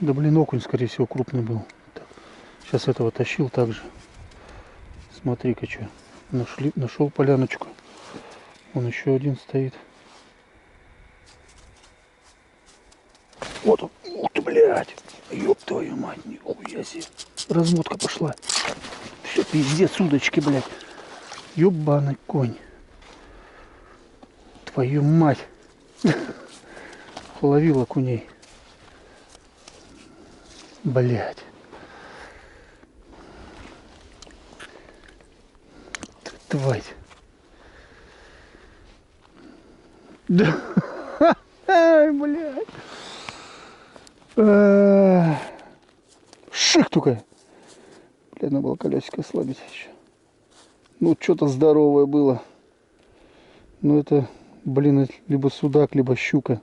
Да блин, окунь, скорее всего, крупный был. Так, сейчас этого тащил также. Смотри-ка, что. Нашел поляночку. Вон еще один стоит. Вот он. Ух ты, блядь. Ёб твою мать, нихуя себе. Размотка пошла. Все, пиздец, удочки, блядь. Ёбаный конь. Твою мать. Ловил окуней. Блядь. Тварь. Да. Ай, блядь. Шик только. Блядь, надо было колесико ослабить еще. Ну, что-то здоровое было. Ну, это, блин, либо судак, либо щука.